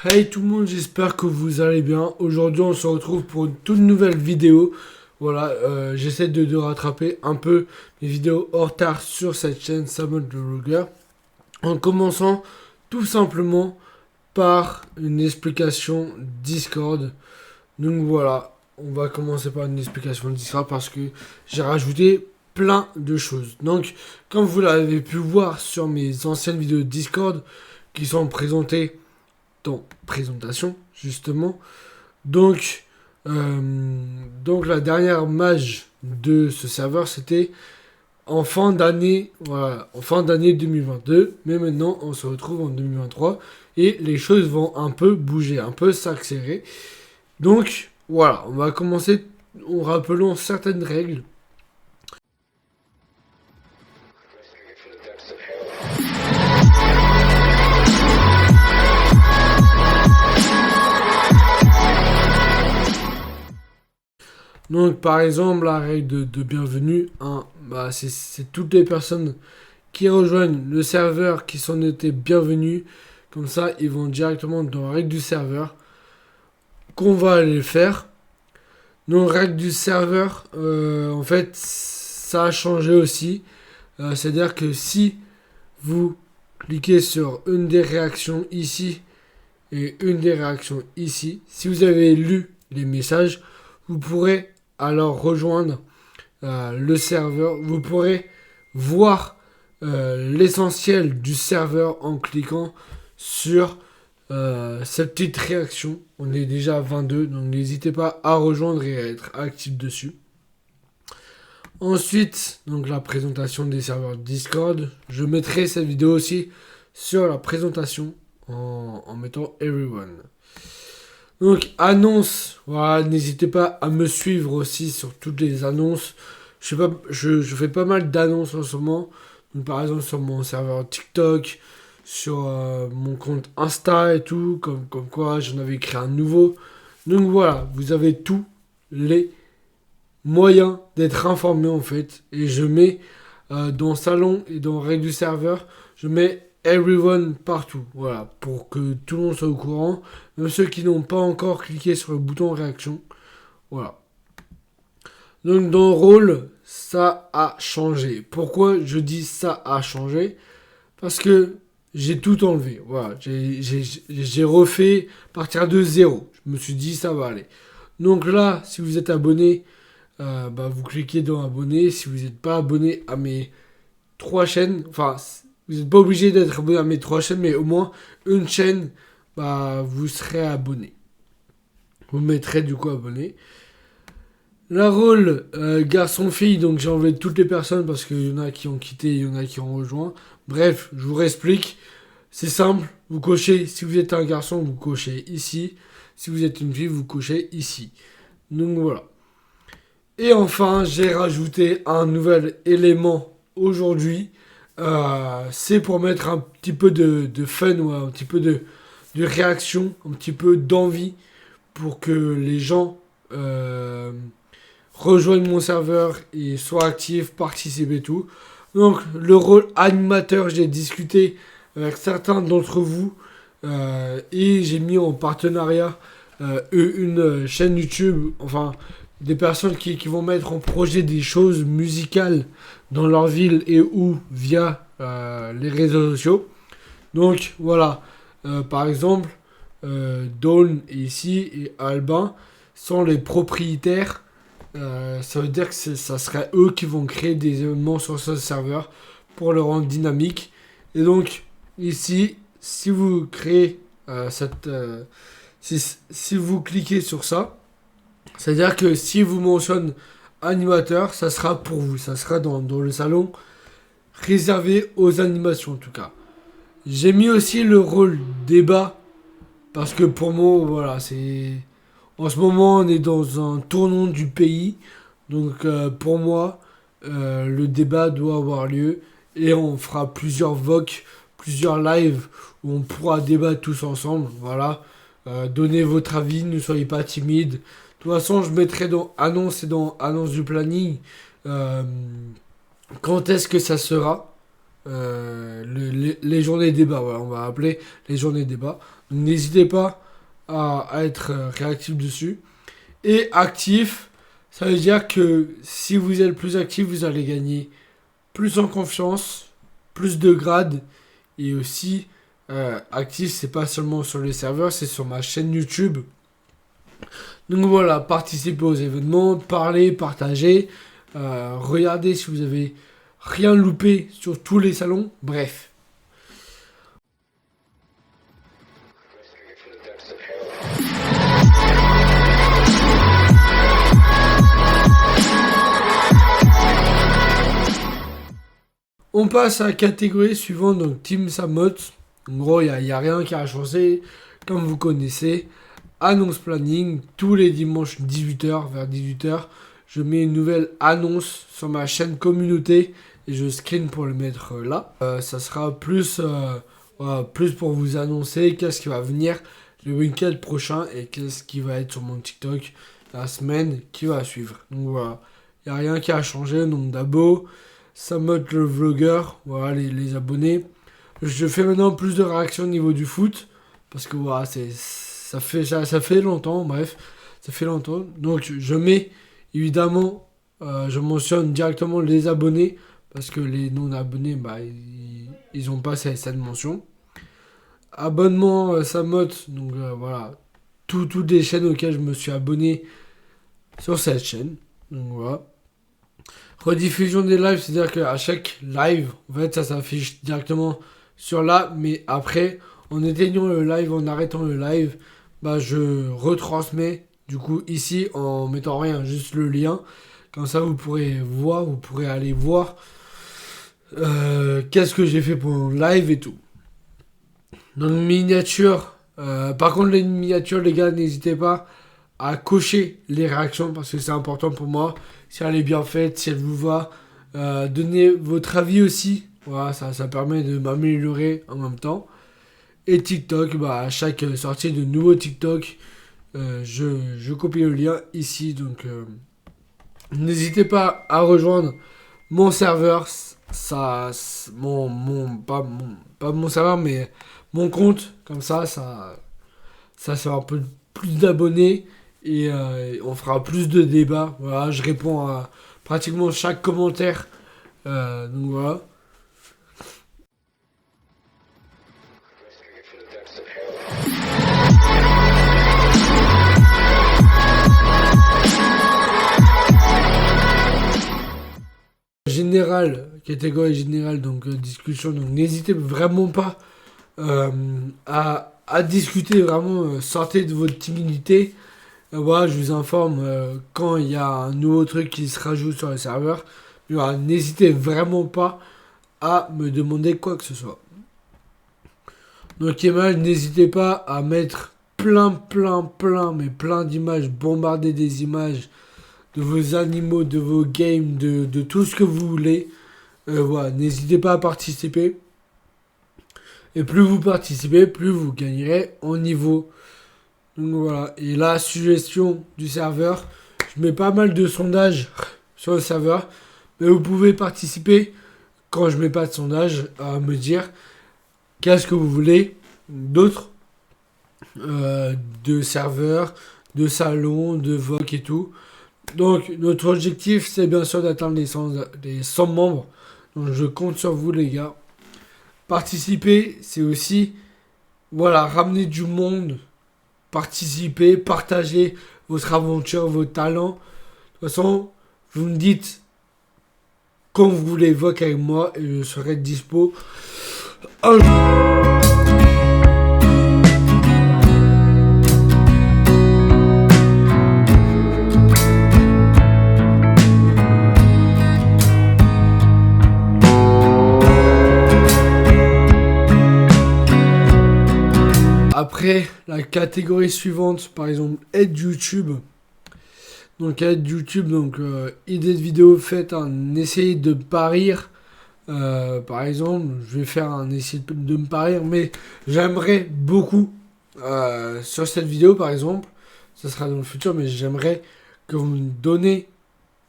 Hey tout le monde, j'espère que vous allez bien. Aujourd'hui, on se retrouve pour une toute nouvelle vidéo. Voilà, j'essaie de rattraper un peu mes vidéos en retard sur cette chaîne Samuel the Vlogger. En commençant tout simplement par une explication Discord. Donc voilà, on va commencer par une explication Discord parce que j'ai rajouté plein de choses. Donc, comme vous l'avez pu voir sur mes anciennes vidéos Discord qui sont présentées dans présentation justement. Donc, la dernière mage de ce serveur c'était en fin d'année, voilà, en fin d'année 2022, mais maintenant on se retrouve en 2023 et les choses vont un peu bouger, un peu s'accélérer. Donc voilà, on va commencer en rappelant certaines règles. Donc, par exemple, la règle de bienvenue, hein, c'est toutes les personnes qui rejoignent le serveur qui sont notées bienvenus. Comme ça, ils vont directement dans la règle du serveur qu'on va aller faire. Donc, règle du serveur, en fait, ça a changé aussi. C'est-à-dire que si vous cliquez sur une des réactions ici et une des réactions ici, si vous avez lu les messages, vous pourrez alors rejoindre le serveur. Vous pourrez voir l'essentiel du serveur en cliquant sur cette petite réaction. On est déjà à 22, donc n'hésitez pas à rejoindre et à être actif dessus. Ensuite, donc la présentation des serveurs Discord. Je mettrai cette vidéo aussi sur la présentation en mettant everyone. Donc, annonce, voilà, n'hésitez pas à me suivre aussi sur toutes les annonces. Je fais pas mal d'annonces en ce moment. Donc, par exemple, sur mon serveur TikTok, sur mon compte Insta et tout, comme quoi j'en avais créé un nouveau. Donc voilà, vous avez tous les moyens d'être informé en fait. Et je mets dans Salon et dans Règles du serveur, je mets everyone partout, voilà, pour que tout le monde soit au courant, même ceux qui n'ont pas encore cliqué sur le bouton réaction, voilà. Donc dans le rôle, ça a changé. Pourquoi je dis ça a changé? Parce que j'ai tout enlevé, voilà, j'ai refait partir de zéro. Je me suis dit ça va aller. Donc là, si vous êtes abonné, vous cliquez dans abonné. Si vous n'êtes pas abonné à mes 3 chaînes, enfin vous n'êtes pas obligé d'être abonné à mes 3 chaînes, mais au moins une chaîne, vous serez abonné. Vous mettrez du coup abonné. La rôle garçon-fille, donc j'ai enlevé toutes les personnes parce qu'il y en a qui ont quitté, il y en a qui ont rejoint. Bref, je vous réexplique. C'est simple, vous cochez, si vous êtes un garçon, vous cochez ici. Si vous êtes une fille, vous cochez ici. Donc voilà. Et enfin, j'ai rajouté un nouvel élément aujourd'hui. C'est pour mettre un petit peu de fun, ouais, un petit peu de réaction, un petit peu d'envie pour que les gens rejoignent mon serveur et soient actifs, participent et tout. Donc le rôle animateur, j'ai discuté avec certains d'entre vous et j'ai mis en partenariat une chaîne YouTube, enfin des personnes qui vont mettre en projet des choses musicales dans leur ville et ou via les réseaux sociaux. Donc voilà, par exemple, Dawn ici et Albin sont les propriétaires. Ça veut dire que ça serait eux qui vont créer des événements sur ce serveur pour le rendre dynamique. Et donc ici, si vous créez si vous cliquez sur ça, c'est-à-dire que si vous mentionne animateur, ça sera pour vous. Ça sera dans le salon réservé aux animations en tout cas. J'ai mis aussi le rôle débat parce que pour moi, voilà, c'est... En ce moment, on est dans un tournant du pays. Donc pour moi, le débat doit avoir lieu. Et on fera plusieurs VOC, plusieurs lives où on pourra débattre tous ensemble. Voilà. Donnez votre avis, ne soyez pas timide. De toute façon, je mettrai dans annonce et dans annonce du planning quand est-ce que ça sera. les journées débat, voilà, on va appeler les journées débat. Donc n'hésitez pas à être réactif dessus. Et actif, ça veut dire que si vous êtes plus actif, vous allez gagner plus en confiance, plus de grades. Et aussi, actif, c'est pas seulement sur les serveurs, c'est sur ma chaîne YouTube. Donc voilà, participez aux événements, parlez, partagez, regardez si vous avez rien loupé sur tous les salons, bref. On passe à la catégorie suivante, donc Team Samot. En gros, il n'y a rien qui a changé, comme vous connaissez. Annonce planning, tous les dimanches 18h, vers 18h, je mets une nouvelle annonce sur ma chaîne communauté et je screen pour le mettre là. Ça sera plus pour vous annoncer qu'est-ce qui va venir le week-end prochain et qu'est-ce qui va être sur mon TikTok la semaine qui va suivre. Donc voilà, il n'y a rien qui a changé, nombre d'abos. Samot le vlogueur, voilà les abonnés. Je fais maintenant plus de réactions au niveau du foot, parce que voilà, ça fait longtemps, bref, ça fait longtemps. Donc je mets, évidemment, je mentionne directement les abonnés, parce que les non-abonnés, bah, ils ont pas cette mention. Abonnement Samot, donc voilà, toutes les chaînes auxquelles je me suis abonné sur cette chaîne. Donc voilà. Rediffusion des lives, c'est-à-dire qu'à chaque live, en fait, ça s'affiche directement sur là, mais après, en éteignant le live, en arrêtant le live, bah, je retransmets, du coup, ici, en mettant rien, juste le lien. Comme ça, vous pourrez voir, vous pourrez aller voir qu'est-ce que j'ai fait pour mon live et tout. Donc, miniature. Par contre, les miniatures, les gars, n'hésitez pas à cocher les réactions parce que c'est important pour moi. Si elle est bien faite, si elle vous va, donnez votre avis aussi. Voilà, ça permet de m'améliorer en même temps. Et TikTok, bah, à chaque sortie de nouveau TikTok, je copie le lien ici. Donc, n'hésitez pas à rejoindre mon serveur. Ça, pas mon serveur, mais mon compte. Comme ça fait un peu plus d'abonnés. Et on fera plus de débats. Voilà, je réponds à pratiquement chaque commentaire. Donc voilà. Général, catégorie générale, donc discussion. Donc n'hésitez vraiment pas à discuter. Vraiment, sortez de votre timidité. Voilà, je vous informe quand il y a un nouveau truc qui se rajoute sur le serveur. Voilà, n'hésitez vraiment pas à me demander quoi que ce soit. Donc Kemal, n'hésitez pas à mettre plein d'images, bombarder des images de vos animaux, de vos games, de tout ce que vous voulez. Voilà, n'hésitez pas à participer. Et plus vous participez, plus vous gagnerez en niveau. Donc voilà, et la suggestion du serveur, je mets pas mal de sondages sur le serveur, mais vous pouvez participer quand je mets pas de sondage à me dire qu'est-ce que vous voulez d'autres de serveurs, de salons, de VOC et tout. Donc notre objectif c'est bien sûr d'atteindre les 100 membres, donc je compte sur vous les gars. Participer c'est aussi, voilà, ramener du monde. Participer, partager votre aventure, vos talents. De toute façon, vous me dites quand vous voulez évoquer avec moi et je serai dispo un jour. Après, la catégorie suivante, par exemple, aide YouTube. Donc, aide YouTube, donc, idée de vidéo faite en essayer de parir. Par exemple, je vais faire un essai de me parir, mais j'aimerais beaucoup, sur cette vidéo, par exemple, ça sera dans le futur, mais j'aimerais que vous me donnez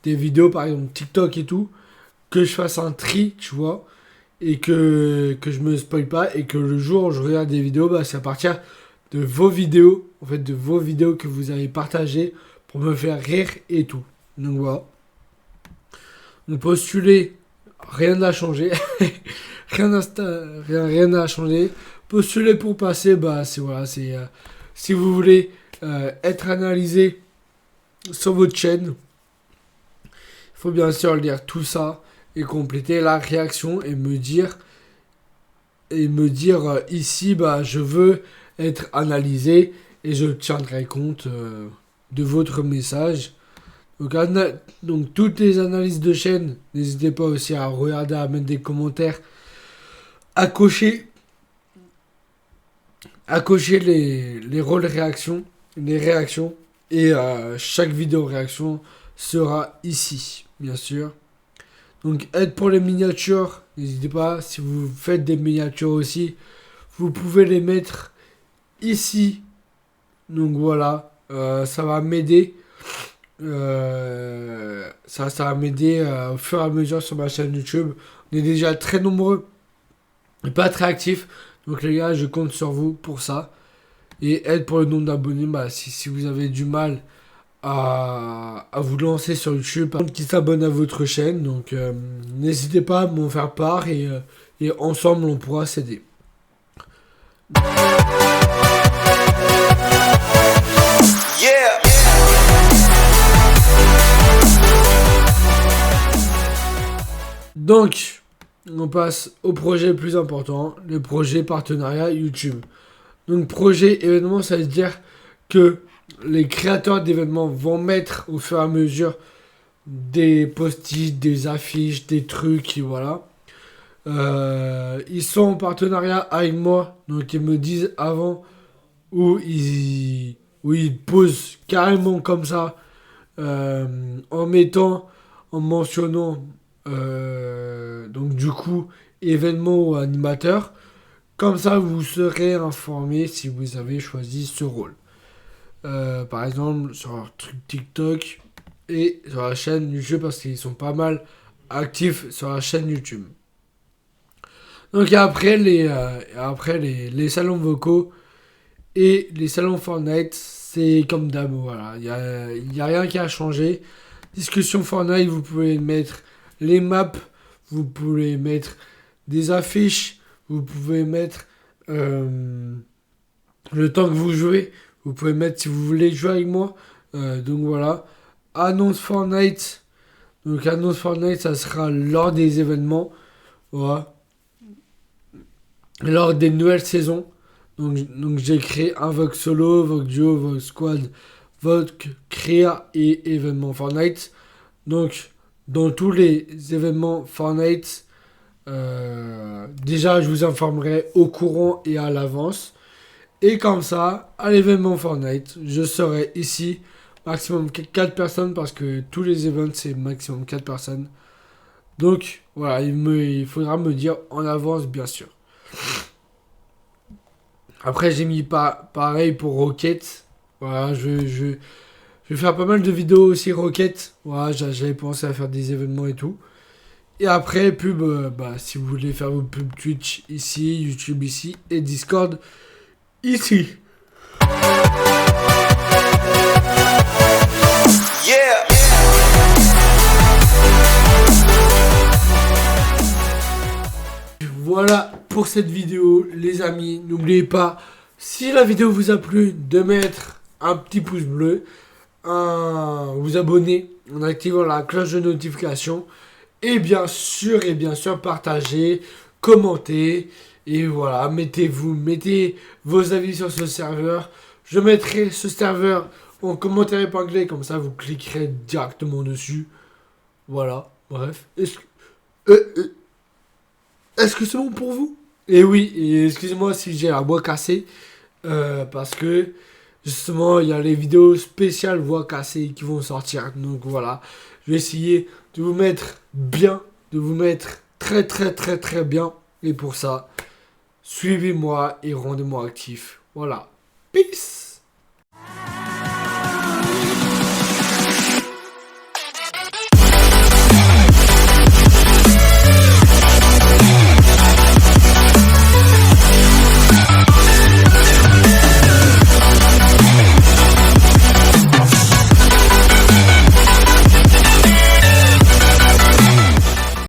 des vidéos, par exemple, TikTok et tout, que je fasse un tri, tu vois, et que je me spoil pas et que le jour où je regarde des vidéos, bah, c'est à partir de vos vidéos, en fait, de vos vidéos que vous avez partagées pour me faire rire et tout. Donc voilà. Donc postuler, rien n'a changé. Rien n'a changé. Postuler pour passer, bah c'est voilà, c'est si vous voulez être analysé sur votre chaîne, il faut bien sûr lire tout ça et compléter la réaction et me dire ici bah je veux être analysé et je tiendrai compte de votre message. Donc, donc toutes les analyses de chaîne, n'hésitez pas aussi à regarder, à mettre des commentaires, à cocher les rôles réactions, les réactions, et chaque vidéo réaction sera ici, bien sûr. Donc aide pour les miniatures, n'hésitez pas, si vous faites des miniatures aussi, vous pouvez les mettre ici. Donc voilà, ça va m'aider. Ça va m'aider au fur et à mesure sur ma chaîne YouTube. On est déjà très nombreux et pas très actifs. Donc les gars, je compte sur vous pour ça. Et aide pour le nombre d'abonnés, bah, si vous avez du mal à vous lancer sur YouTube, qui s'abonne à votre chaîne. Donc n'hésitez pas à m'en faire part et ensemble on pourra s'aider. Yeah. Donc, on passe au projet le plus important, le projet partenariat YouTube. Donc projet événement, ça veut dire que les créateurs d'événements vont mettre au fur et à mesure des post-it, des affiches, des trucs, et voilà. Ils sont en partenariat avec moi, donc ils me disent avant où ils posent carrément comme ça, en mentionnant, donc du coup, événement ou animateur. Comme ça, vous serez informé si vous avez choisi ce rôle. Par exemple, sur leur truc TikTok et sur la chaîne YouTube, parce qu'ils sont pas mal actifs sur la chaîne YouTube. Donc après les salons vocaux et les salons Fortnite, c'est comme d'hab, voilà. Il y a rien qui a changé. Discussion Fortnite, vous pouvez mettre les maps, vous pouvez mettre des affiches, vous pouvez mettre le temps que vous jouez. Vous pouvez mettre si vous voulez jouer avec moi. Donc voilà. Annonce Fortnite. Donc annonce Fortnite, ça sera lors des événements. Voilà. Lors des nouvelles saisons. Donc j'ai créé un Vogue Solo, Vogue Duo, Vogue Squad, Vogue Créa et événements Fortnite. Donc dans tous les événements Fortnite, déjà je vous informerai au courant et à l'avance. Et comme ça, à l'événement Fortnite, je serai ici, maximum 4 personnes, parce que tous les events, c'est maximum 4 personnes. Donc, voilà, il faudra me dire en avance, bien sûr. Après, j'ai mis pareil pour Rocket. Voilà, je vais faire pas mal de vidéos aussi Rocket. Voilà, j'avais pensé à faire des événements et tout. Et après, pub, si vous voulez faire vos pubs Twitch ici, YouTube ici, et Discord ici. Yeah. Voilà pour cette vidéo, les amis. N'oubliez pas, si la vidéo vous a plu, de mettre un petit pouce bleu, vous abonner en activant la cloche de notification et bien sûr partager, commenter. Et voilà, mettez vos avis sur ce serveur. Je mettrai ce serveur en commentaire épinglé, comme ça vous cliquerez directement dessus. Voilà, bref. Est-ce que c'est bon pour vous? Et oui, et excusez-moi si j'ai la voix cassée, parce que justement il y a les vidéos spéciales voix cassée qui vont sortir. Donc voilà, je vais essayer de vous mettre bien, de vous mettre très très très très bien. Et pour ça, suivez-moi et rendez-moi actif. Voilà. Peace.